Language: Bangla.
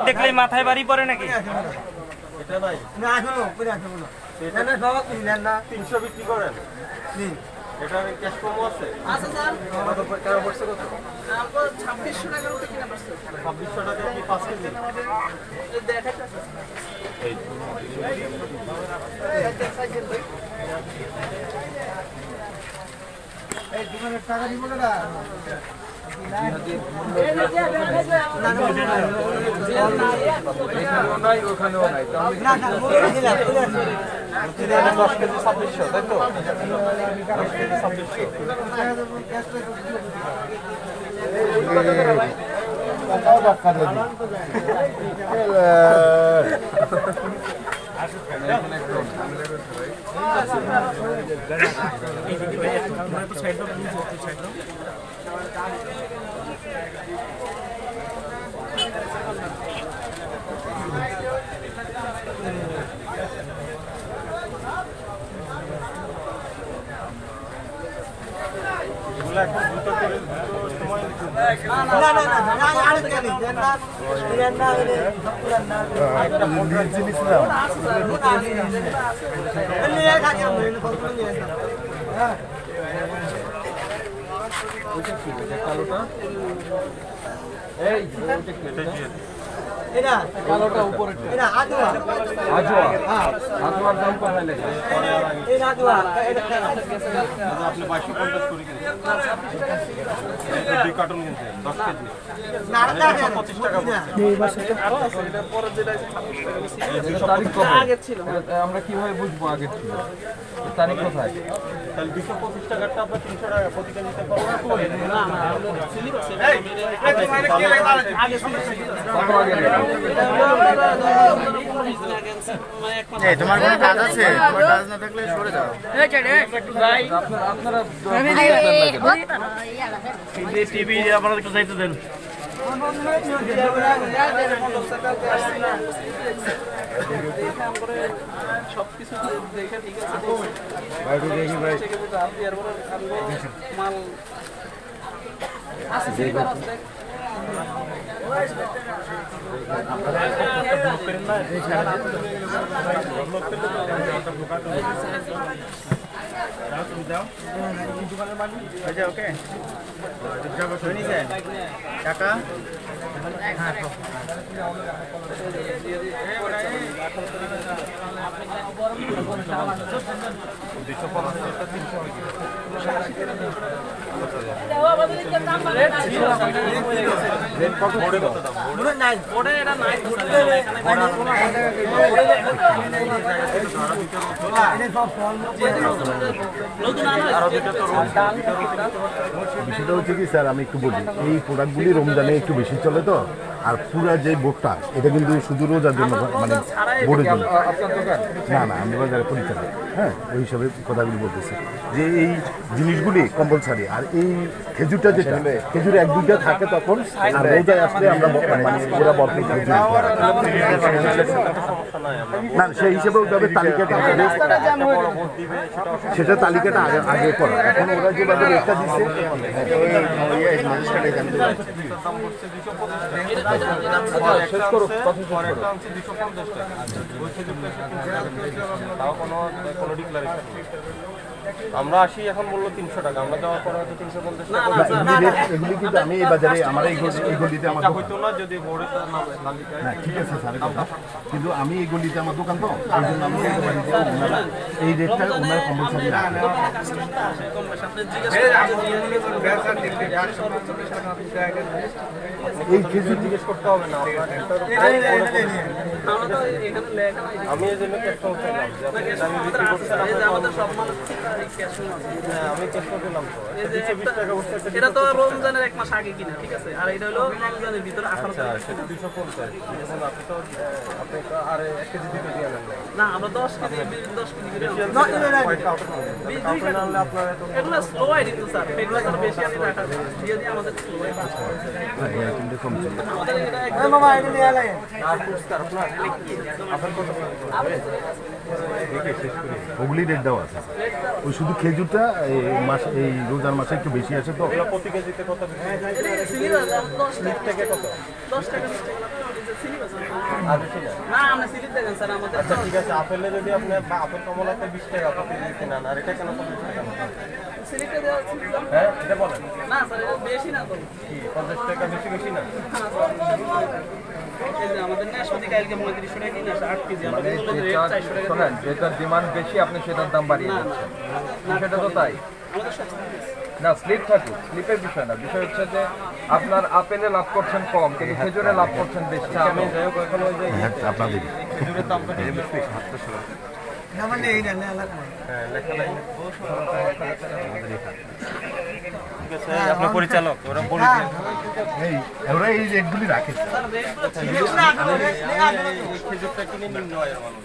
দেখলেই মাথায় বাড়ি পড়ে নাকি? এটা নাই না এখনো করে আসবো না এটা সব কিনলেন না 300 বিক্রি করেন এটা ক্যাশ প্রোমো আছে আচ্ছা স্যার কত টাকা পড়ছে কত আপনার 2600 টাকার উপরে কিনা পড়ছে 2600 টাকা কি 5 কেজি দেখাইতেছে এই এই দোকানের টাকা দিব না ওখানেও নাই না না বলে দিলাম 10 কেজি 2600 তাই তো 10 কেজি 2600 এখন দুটো করে সময় না না না না আর কেন দেন না দেন না একটা মন্দির জিনিস না নিয়ে খাচ্ছি আমরা এনে ফল করে নিয়ে হ্যাঁ ওইটা কি ওইটা কালোটা এই ওইটা কি এটা কালোটা উপরে এটা আদুয়া আজওয়া আজওয়ার দাম কত লেখা এটা আদুয়া এটা আপনি 2250 করে কিনছেন দুই কার্টন কিনছেন 10 কেজি না না 25 টাকা পড়ছে এটা পরে যেটা 2600 টাকা ছিল তারিখ কত আগে ছিল আমরা কিভাবে বুঝবো আগে ছিল তারিখ কোথায় তাহলে 225 টাকাটা আমরা 300 টাকা প্রতি কেজিতে পাবো না না স্লিপ আছে আগে ছিল কত আগে এই তোমার কোনো কাজ আছে? তোমার কাজ না থাকলে সরে যাও। আপনারা টিভি আপনারা একটু চাইতে দেন। সবকিছু দেখে ঠিক আছে ভাই দেখি ভাই মাল আছে স্লিপার আছে ওকে টাকা বুড়ো নাই ওরে এটা নাই বিষয়টা হচ্ছে কি স্যার আমি একটু বলি এই প্রোডাক্টগুলি রমজানে একটু বেশি চলে তো আর পুরা যে বোর্ডটা এটা কিন্তু শুধু রোজার জন্য মানে বোর্ডের জন্য না না আমি বাজারে পরিচালক হ্যাঁ ওই হিসাবে কথাগুলি বলতেছি যে এই জিনিসগুলি কম্পালসারি আর এই খেজুরটা যেটা খেজুর এক দুইটা থাকে তখন আর রোজায় আসলে আমরা মানে ওরা বর্তমান খেজুর না সেই হিসেবে ওইভাবে তালিকাটা সেটা তালিকাটা আগে আগে করা এখন ওরা যেভাবে রেটটা দিচ্ছে শেষ করো তাও কোনো ডিক্লারেশন আমরা আসি এখন বললো 300 টাকা আমরা যাওয়ার পরে হয়তো 350 টাকা এগুলি কিন্তু আমি এই বাজারে আমার এই গলিতে আমার দোকান। হইতো না যদি বোর্ডে তার নাম তালিকায় না ঠিক আছে স্যার কথা কিন্তু আমি এই গলিতে আমার দোকান তো এই জন্য আমি বলতে পারি যে ওনারা এই রেটটা ওনারা কম্পালসারি এই খেজুর জিজ্ঞেস করতে হবে না আমি এই জন্য চেষ্টা করছিলাম আমি চেষ্টা করলাম তো 220 টাকা উঠছে এটা তো রমজানের এক মাস আগে কিনা ঠিক আছে আর এটা হলো রমজানের ভিতরে 18 টাকা সেটা 250 এখন আপনি তো আর 1 কেজি দিতে দিয়ে নেন না আমরা 10 কেজি 10 কেজি করে আপনার এগুলো স্লো আইডি তো স্যার এগুলো তো বেশি আনি রাখা দিয়ে দিয়ে আমাদের স্লো আইডি কিন্তু কম চলে আমাদের এটা মামা এটা নিয়ে আলে আর পুরস্কার আপনার কত ওগুলি রেট দেওয়া আছে ওই শুধু খেজুরটা এই মাস এই রোজার মাসে একটু বেশি আছে তো প্রতি কেজিতে কত সিলিন্ডার 10 থেকে কত 10 টাকা স্লিপ আছে আর বেশি না। না আমরা স্লিপ দেখেন স্যার আমাদের আচ্ছা ঠিক আছে, আপেলে যদি আপনি আপেল কমলাতে 20 টাকা প্রতি কেজি নেন, আর এটা কেন 50 টাকা নেন? স্লিপটা দেওয়া ছিল হ্যাঁ এটা বলেন না স্যার এটা বেশি না তো কি 50 টাকা বেশি না? এই যে আমাদের নাশপাতি কালকে 35 টাকা কিনে 8 কেজি আমাদের তো রেট 400 টাকা শোনেন, যেটার ডিমান্ড বেশি আপনি সেটার দাম বাড়িয়ে দিচ্ছেন, সেটা তো তাই আমাদের সব না। স্লিপ থাকুক, স্লিপের বিষয় না, বিষয় হচ্ছে যে আপনার আপেলে লাভ করছেন কম কিন্তু খেজুরে লাভ করছেন বেশি। আমি যাই হোক এখন ওই যে আপনাদের খেজুরের দামটা বেশি। না মানে এই না লাগবে হ্যাঁ লেখা নাই। ঠিক আছে, আপনি পরিচালক ওরা বলে দিন। এই ওরা এই রেটগুলি রাখে এই খেজুরটা কিনে নিম্ন আয়ের মানুষ।